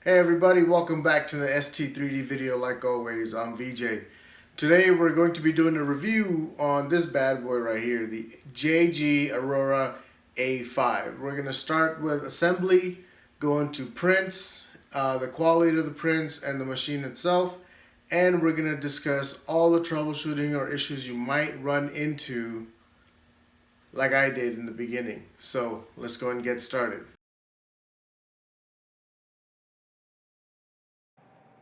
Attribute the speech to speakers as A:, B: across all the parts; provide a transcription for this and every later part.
A: Hey everybody, welcome back to the ST3D video. Like always, I'm VJ. Today we're going to be doing a review on this bad boy right here, the JGAURORA A5. We're going to start with assembly, go into prints, the quality of the prints and the machine itself, and we're going to discuss all the troubleshooting or issues you might run into like I did in the beginning. So let's go and get started.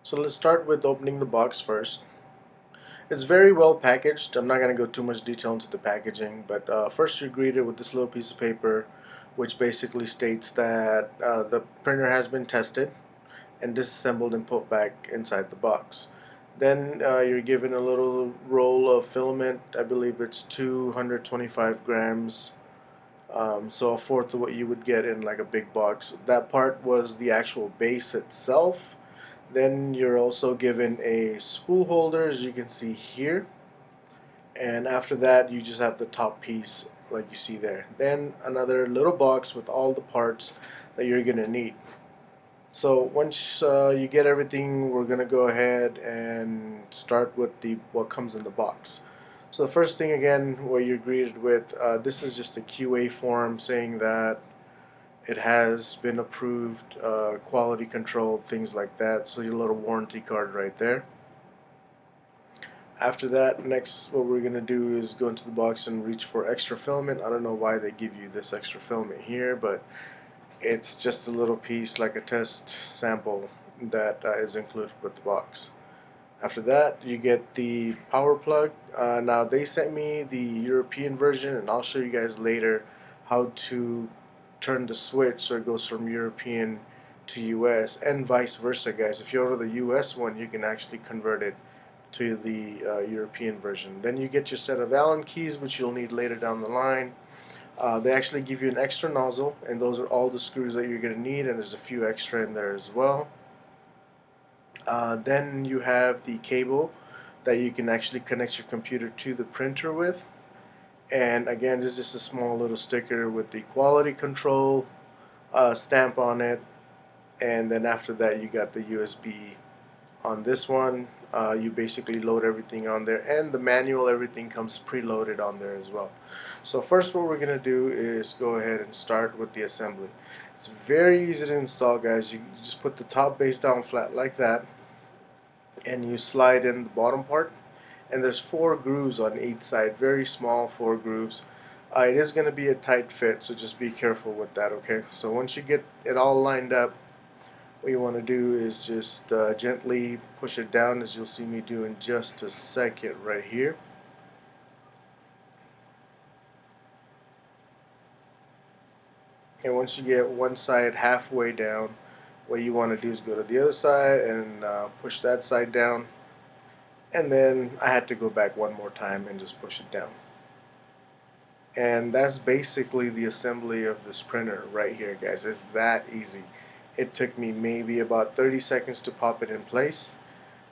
A: So let's start with opening the box first. It's very well packaged. I'm not going to go too much detail into the packaging, but first you're greeted with this little piece of paper which basically states that the printer has been tested and disassembled and put back inside the box. Then you're given a little roll of filament. I believe it's 225 grams, so a fourth of what you would get in like a big box. That part was the actual base itself. Then you're also given a spool holder, as you can see here, and after that you just have the top piece like you see there. Then another little box with all the parts that you're gonna need. So once you get everything, we're gonna go ahead and start with what comes in the box. So the first thing, again, what you're greeted with, this is just a QA form saying that it has been approved, quality control, things like that. So your little warranty card right there. After that, next what we're going to do is go into the box and reach for extra filament. I don't know why they give you this extra filament here, but it's just a little piece like a test sample that is included with the box. After that, you get the power plug. Now they sent me the European version, and I'll show you guys later how to turn the switch so it goes from European to US, and vice versa, guys. If you order the US one, you can actually convert it to the European version. Then you get your set of Allen keys, which you'll need later down the line. They actually give you an extra nozzle, and those are all the screws that you're going to need, and there's a few extra in there as well. Then you have the cable that you can actually connect your computer to the printer with. And again, this is just a small little sticker with the quality control stamp on it. And then after that, you got the USB on this one. You basically load everything on there, and the manual, everything comes preloaded on there as well. So first what we're going to do is go ahead and start with the assembly. It's very easy to install, guys. You just put the top base down flat like that, and you slide in the bottom part, and there's 4 grooves on each side, very small 4 grooves. It is going to be a tight fit, so just be careful with that, okay? So once you get it all lined up, what you want to do is just gently push it down, as you'll see me do in just a second right here. And once you get one side halfway down, what you want to do is go to the other side and push that side down. And then I had to go back one more time and just push it down. And that's basically the assembly of this printer right here, guys. It's that easy. It took me maybe about 30 seconds to pop it in place.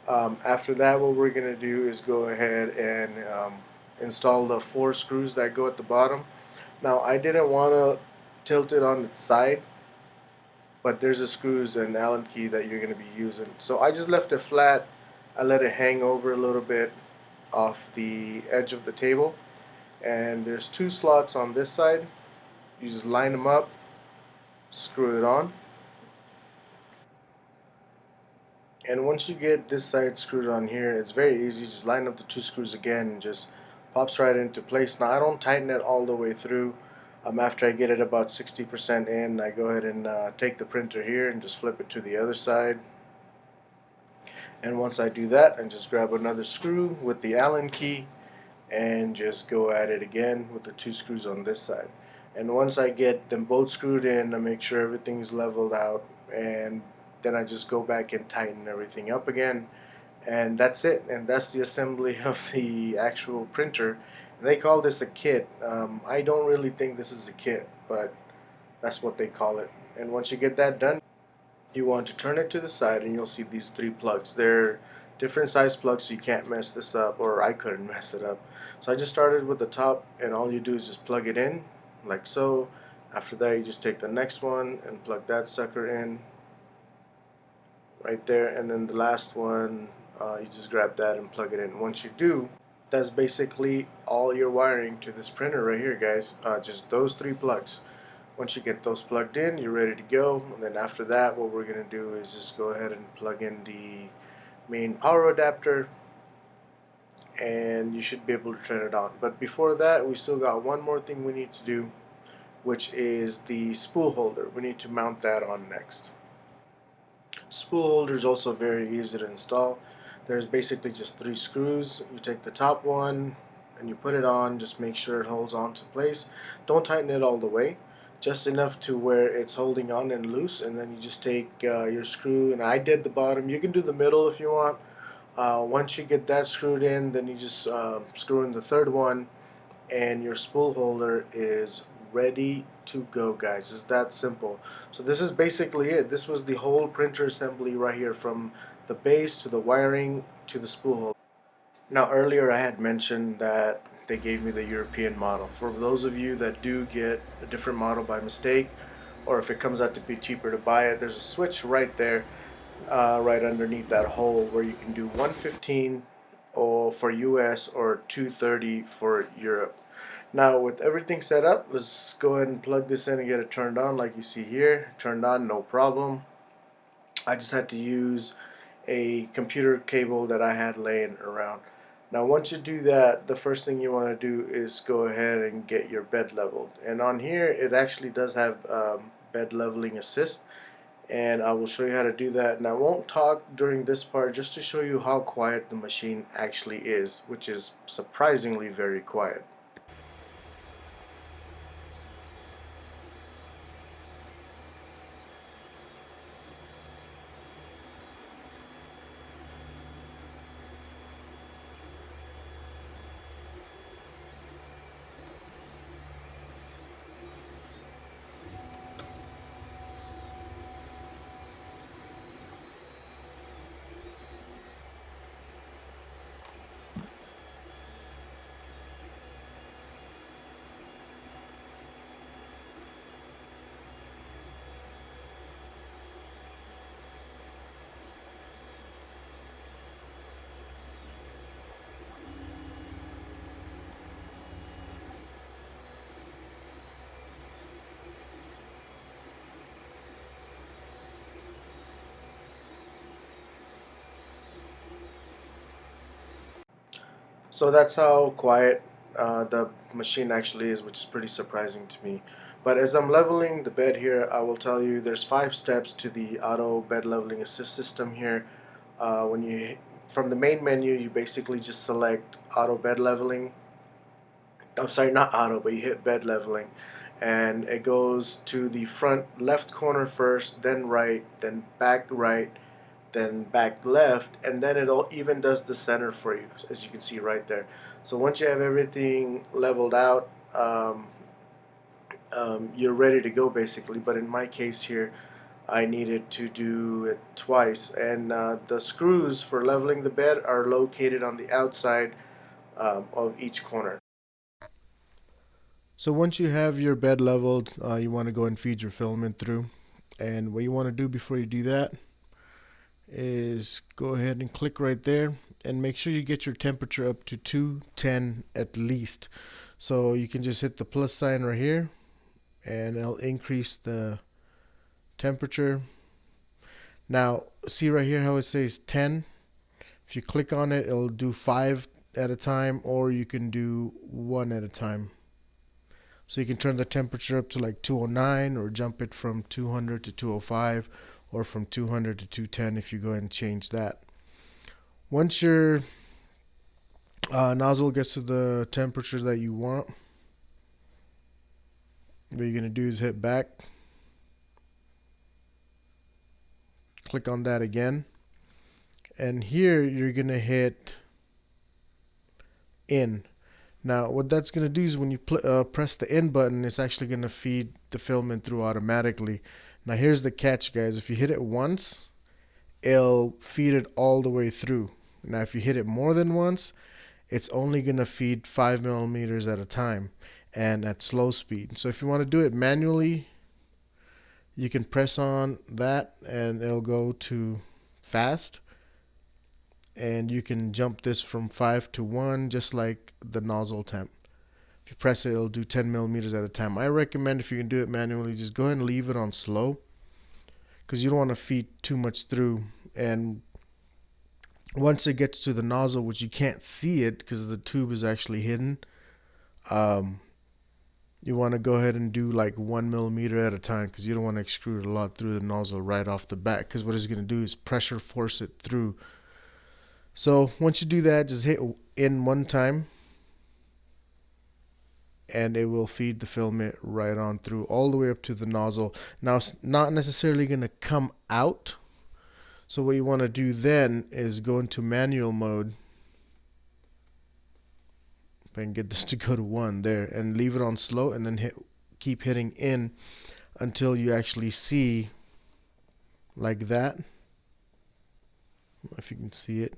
A: After that, what we're going to do is go ahead and install the 4 screws that go at the bottom. Now, I didn't want to tilt it on its side, but there's a screws and Allen key that you're going to be using. So I just left it flat. I let it hang over a little bit off the edge of the table. And there's 2 slots on this side. You just line them up, screw it on. And once you get this side screwed on here, it's very easy. Just line up the 2 screws again and just pops right into place. Now I don't tighten it all the way through. After I get it about 60% in, I go ahead and take the printer here and just flip it to the other side. And once I do that, I just grab another screw with the Allen key and just go at it again with the 2 screws on this side. And once I get them both screwed in, I make sure everything's leveled out, and then I just go back and tighten everything up again, and that's it. And that's the assembly of the actual printer. And they call this a kit. I don't really think this is a kit, but that's what they call it. And once you get that done, you want to turn it to the side, and you'll see these 3 plugs. They're different size plugs, so you can't mess this up, or I couldn't mess it up. So I just started with the top, and all you do is just plug it in like so. After that, you just take the next one and plug that sucker in, right there, and then the last one, you just grab that and plug it in. Once you do, that's basically all your wiring to this printer right here, guys. Just those three plugs. Once you get those plugged in, you're ready to go. And then after that, what we're going to do is just go ahead and plug in the main power adapter, and you should be able to turn it on. But before that, we still got one more thing we need to do, which is the spool holder. We need to mount that on next. Spool holder is also very easy to install. There's basically just three screws. You take the top one and you put it on. Just make sure it holds on to place. Don't tighten it all the way, just enough to where it's holding on and loose, and then you just take your screw, and I did the bottom. You can do the middle if you want. Once you get that screwed in, then you just screw in the third one, and your spool holder is ready to go, guys. It's that simple. So this is basically it. This was the whole printer assembly right here, from the base to the wiring to the spool holder. Now earlier I had mentioned that they gave me the European model. For those of you that do get a different model by mistake, or if it comes out to be cheaper to buy it, there's a switch right there, right underneath that hole, where you can do 115 or for US or 230 for Europe. Now with everything set up, let's go ahead and plug this in and get it turned on. Like you see here, turned on, no problem. I just had to use a computer cable that I had laying around. Now once you do that, the first thing you want to do is go ahead and get your bed leveled. And on here it actually does have bed leveling assist, and I will show you how to do that. And I won't talk during this part, just to show you how quiet the machine actually is, which is surprisingly very quiet. So that's how quiet the machine actually is, which is pretty surprising to me. But as I'm leveling the bed here, I will tell you there's 5 steps to the auto bed leveling assist system here. When you From the main menu, you basically just select auto bed leveling. I'm sorry, not auto, but you hit bed leveling, and it goes to the front left corner first, then right, then back right, then back left, and then it all even does the center for you, as you can see right there. So once you have everything leveled out, you're ready to go basically. But in my case here, I needed to do it twice, and the screws for leveling the bed are located on the outside of each corner. So once you have your bed leveled, you want to go and feed your filament through. And what you want to do before you do that is go ahead and click right there and make sure you get your temperature up to 210 at least. So you can just hit the plus sign right here and it'll increase the temperature. Now see right here how it says 10. If you click on it, it'll do 5 at a time, or you can do 1 at a time. So you can turn the temperature up to like 209, or jump it from 200 to 205, or from 200 to 210 if you go ahead and change that. Once your nozzle gets to the temperature that you want, what you're going to do is hit back, click on that again, and here you're going to hit in. Now what that's going to do is when you press the in button, it's actually going to feed the filament through automatically. Now here's the catch, guys. If you hit it once, it'll feed it all the way through. Now if you hit it more than once, it's only going to feed 5 millimeters at a time and at slow speed. So if you want to do it manually, you can press on that and it'll go to fast, and you can jump this from 5 to 1 just like the nozzle temp. If you press it, it'll do 10 millimeters at a time. I recommend, if you can do it manually, just go ahead and leave it on slow, because you don't want to feed too much through. And once it gets to the nozzle, which you can't see it because the tube is actually hidden, you want to go ahead and do like 1 millimeter at a time, because you don't want to extrude a lot through the nozzle right off the bat, because what it's going to do is pressure force it through. So once you do that, just hit in one time, and it will feed the filament right on through all the way up to the nozzle. Now it's not necessarily going to come out, so what you want to do then is go into manual mode. If I can get this to go to 1 there, and leave it on slow, and then keep hitting in until you actually see like that, if you can see it,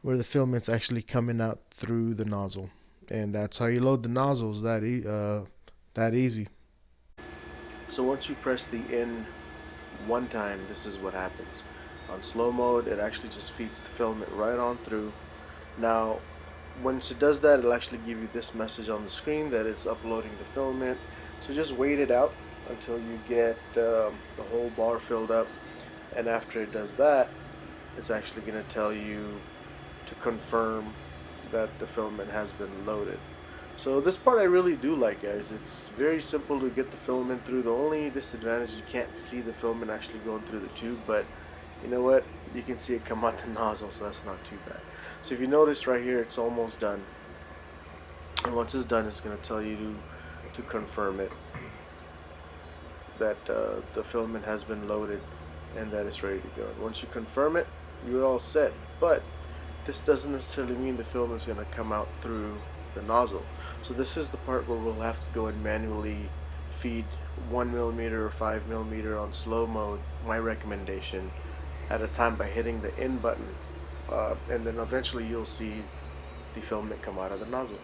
A: where the filament's actually coming out through the nozzle. And that's how you load the nozzles, that easy. So once you press the in one time, this is what happens. On slow mode, it actually just feeds the filament right on through. Now once it does that, it'll actually give you this message on the screen that it's uploading the filament. So just wait it out until you get the whole bar filled up, and after it does that, it's actually going to tell you to confirm that the filament has been loaded. So this part I really do like, guys. It's very simple to get the filament through. The only disadvantage, you can't see the filament actually going through the tube, but you know what? You can see it come out the nozzle, so that's not too bad. So if you notice right here, it's almost done. And once it's done, it's going to tell you to confirm it, that the filament has been loaded and that it's ready to go. And once you confirm it, you're all set. But this doesn't necessarily mean the filament is going to come out through the nozzle. So this is the part where we'll have to go and manually feed 1 millimeter or 5 millimeter on slow mode, my recommendation, at a time by hitting the in button, and then eventually you'll see the filament come out of the nozzle.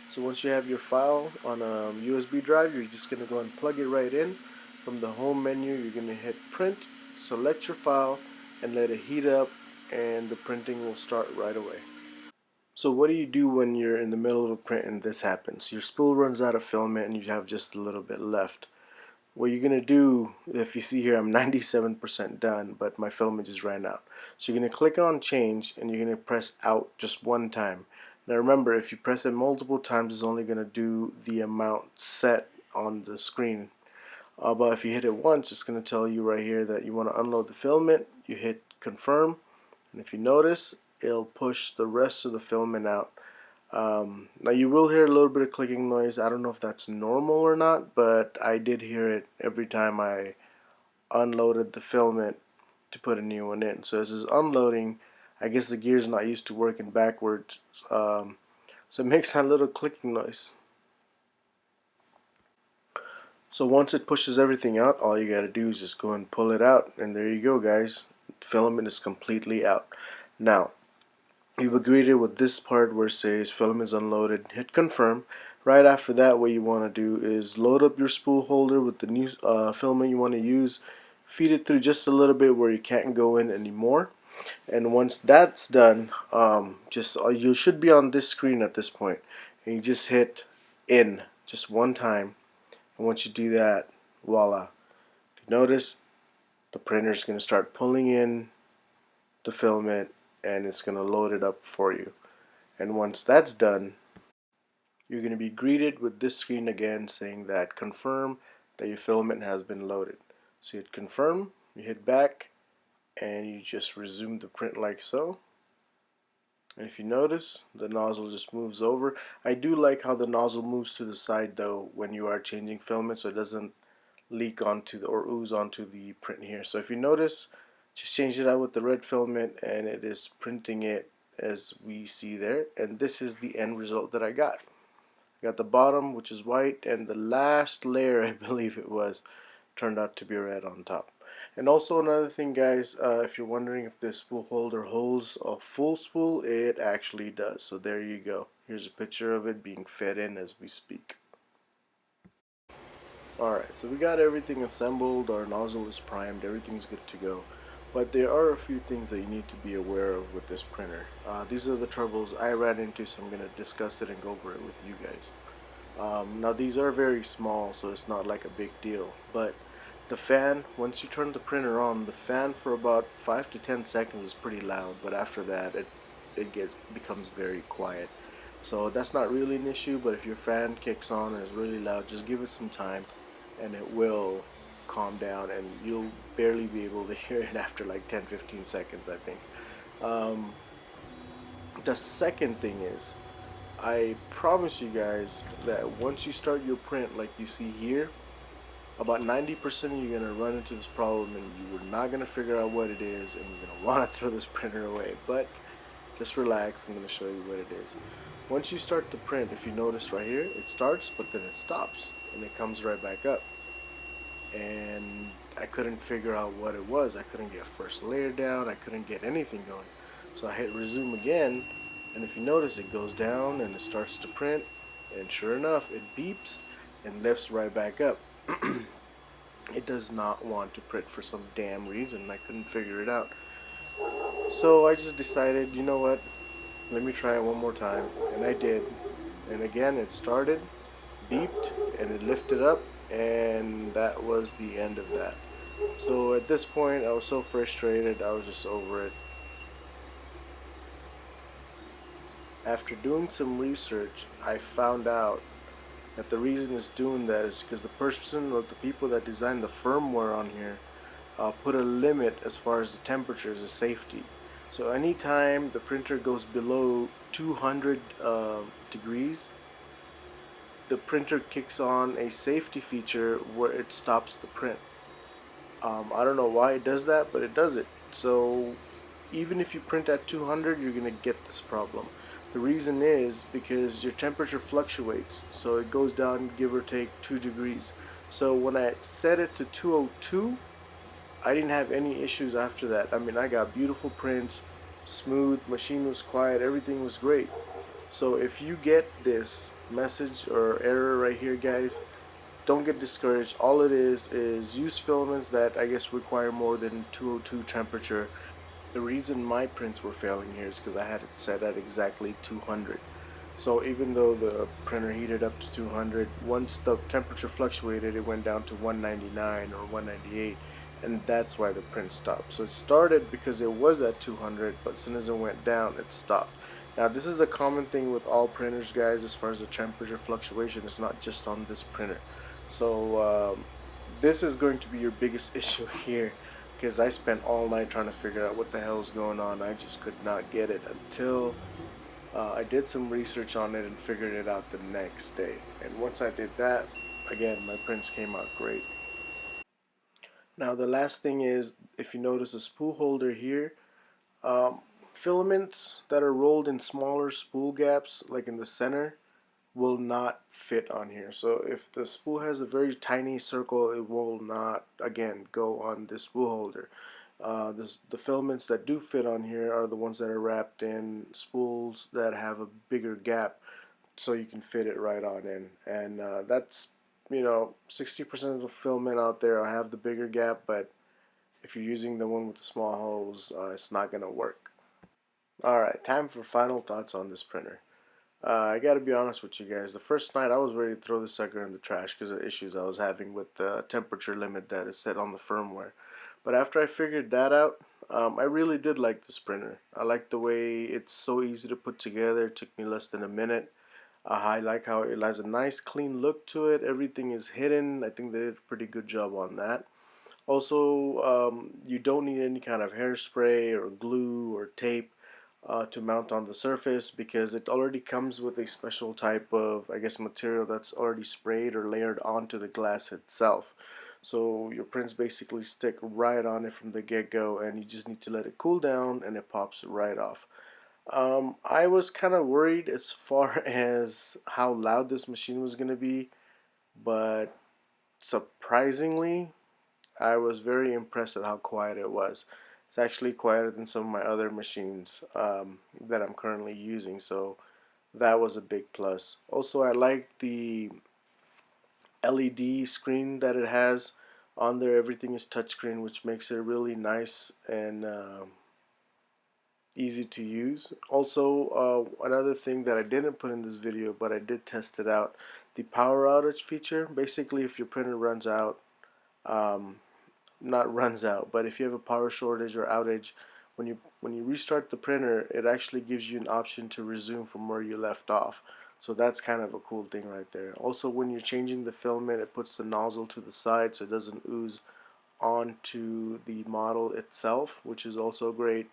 A: So once you have your file on a USB drive, you're just going to go and plug it right in. From the home menu, you're going to hit print, select your file, and let it heat up, and the printing will start right away. So what do you do when you're in the middle of a print and this happens? Your spool runs out of filament and you have just a little bit left. What you're going to do, if you see here, I'm 97% done, but my filament just ran out. So you're going to click on change, and you're going to press out just one time. Now remember, if you press it multiple times, it's only going to do the amount set on the screen. But if you hit it once, it's going to tell you right here that you want to unload the filament. You hit confirm, and if you notice, it'll push the rest of the filament out. Now you will hear a little bit of clicking noise. I don't know if that's normal or not, but I did hear it every time I unloaded the filament to put a new one in. So as it's unloading, I guess the gear's not used to working backwards, so it makes that little clicking noise. So once it pushes everything out, all you gotta do is just go and pull it out, and there you go, guys. The filament is completely out. Now you've agreed with this part where it says filament is unloaded. Hit confirm. Right after that, what you want to do is load up your spool holder with the new filament you want to use. Feed it through just a little bit where you can't go in anymore. And once that's done, you should be on this screen at this point, and you just hit in just one time. And once you do that, voila! If you notice, the printer is going to start pulling in the filament, and it's going to load it up for you. And once that's done, you're going to be greeted with this screen again saying that confirm that your filament has been loaded. So you hit confirm, you hit back, and you just resume the print like so. And if you notice, the nozzle just moves over. I do like how the nozzle moves to the side though when you are changing filament, so it doesn't leak onto or ooze onto the print here. So if you notice, just change it out with the red filament, and it is printing it as we see there. And this is the end result that I got. I got the bottom, which is white, and the last layer, I believe it was, turned out to be red on top. And also another thing, guys, if you're wondering if this spool holder holds a full spool, it actually does. So there you go. Here's a picture of it being fed in as we speak. Alright, so we got everything assembled, our nozzle is primed, everything's good to go. But there are a few things that you need to be aware of with this printer. These are the troubles I ran into, so I'm going to discuss it and go over it with you guys. Now these are very small, so it's not like a big deal. But the fan, once you turn the printer on, the fan for about 5 to 10 seconds is pretty loud, but after that it becomes very quiet. So that's not really an issue, but if your fan kicks on and is really loud, just give it some time and it will calm down and you'll barely be able to hear it after like 10-15 seconds, I think. Um, the second thing is, I promise you guys that once you start your print like you see here, about 90% of you are going to run into this problem and you're not going to figure out what it is and you're going to want to throw this printer away. But just relax, I'm going to show you what it is. Once you start the print, if you notice right here, it starts but then it stops and it comes right back up. And I couldn't figure out what it was. I couldn't get first layer down, I couldn't get anything going. So I hit resume again, and if you notice, it goes down and it starts to print, and sure enough it beeps and lifts right back up. It does not want to print for some damn reason. I couldn't figure it out. So I just decided, you know what, let me try it one more time, and I did. And again it started, beeped, and it lifted up, and that was the end of that. So at this point I was so frustrated, I was just over it. After doing some research, I found out that the reason it's doing that is because the person or the people that designed the firmware on here put a limit as far as the temperatures of safety. So anytime the printer goes below 200 degrees, the printer kicks on a safety feature where it stops the print. I don't know why it does that, but it does it. So even if you print at 200, you're going to get this problem. The reason is because your temperature fluctuates, so it goes down give or take 2 degrees. So when I set it to 202, I didn't have any issues after that. I mean, I got beautiful prints, smooth, machine was quiet, everything was great. So if you get this message or error right here, guys, don't get discouraged. All it is use filaments that I guess require more than 202 temperature. The reason my prints were failing here is because I had it set at exactly 200. So even though the printer heated up to 200, once the temperature fluctuated, it went down to 199 or 198, and that's why the print stopped. So it started because it was at 200, but as soon as it went down, it stopped. Now this is a common thing with all printers, guys, as far as the temperature fluctuation. It's not just on this printer. So this is going to be your biggest issue here, because I spent all night trying to figure out what the hell is going on. I just could not get it until I did some research on it and figured it out the next day. And once I did that, again, my prints came out great. Now the last thing is, if you notice a spool holder here, um, filaments that are rolled in smaller spool gaps, like in the center, will not fit on here. So if the spool has a very tiny circle, it will not, again, go on this spool holder. The filaments that do fit on here are the ones that are wrapped in spools that have a bigger gap, so you can fit it right on in. And that's, 60% of the filament out there have the bigger gap, but if you're using the one with the small holes, it's not going to work. Alright, time for final thoughts on this printer. I gotta be honest with you guys. The first night I was ready to throw this sucker in the trash because of issues I was having with the temperature limit that is set on the firmware. But after I figured that out, I really did like this printer. I like the way it's so easy to put together. It took me less than a minute. I like how it has a nice clean look to it. Everything is hidden. I think they did a pretty good job on that. Also, you don't need any kind of hairspray or glue or tape to mount on the surface, because it already comes with a special type of, I guess, material that's already sprayed or layered onto the glass itself. So your prints basically stick right on it from the get-go, and you just need to let it cool down and it pops right off. I was kind of worried as far as how loud this machine was going to be, but surprisingly, I was very impressed at how quiet it was. It's actually quieter than some of my other machines that I'm currently using, so that was a big plus. Also, I like the LED screen that it has on there. Everything is touchscreen, which makes it really nice and easy to use. Also, another thing that I didn't put in this video, but I did test it out, the power outage feature. Basically, if your printer runs out, um, not runs out, but if you have a power shortage or outage, when you restart the printer, it actually gives you an option to resume from where you left off. So that's kind of a cool thing right there. Also, when you're changing the filament, it puts the nozzle to the side so it doesn't ooze onto the model itself, which is also great.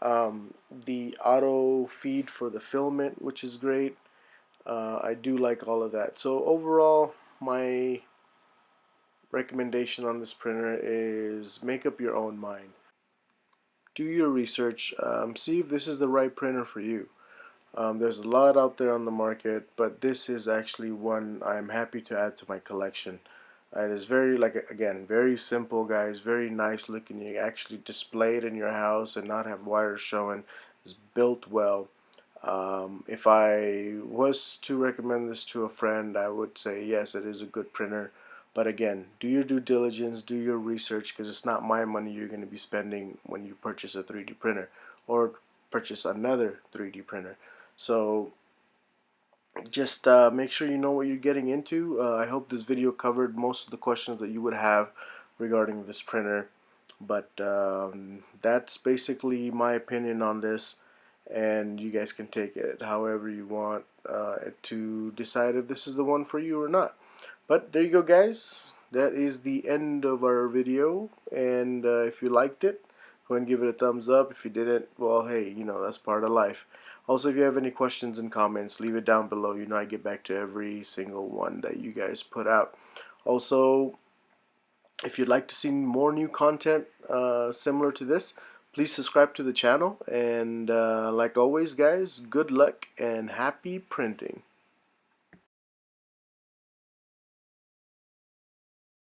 A: The auto feed for the filament, which is great. I do like all of that. So overall, my recommendation on this printer is make up your own mind. Do your research, see if this is the right printer for you. There's a lot out there on the market, but this is actually one I'm happy to add to my collection. It is very, like, again, very simple, guys, very nice looking. You actually display it in your house and not have wires showing. It's built well. If I was to recommend this to a friend, I would say yes, it is a good printer. But again, do your due diligence, do your research, because it's not my money you're going to be spending when you purchase a 3D printer or purchase another 3D printer. So just make sure you know what you're getting into. I hope this video covered most of the questions that you would have regarding this printer. But that's basically my opinion on this, and you guys can take it however you want to decide if this is the one for you or not. But there you go, guys. That is the end of our video, and if you liked it, go ahead and give it a thumbs up. If you didn't, well, hey, you know, that's part of life. Also, if you have any questions and comments, leave it down below. You know I get back to every single one that you guys put out. Also, if you'd like to see more new content similar to this, please subscribe to the channel. And like always, guys, good luck and happy printing.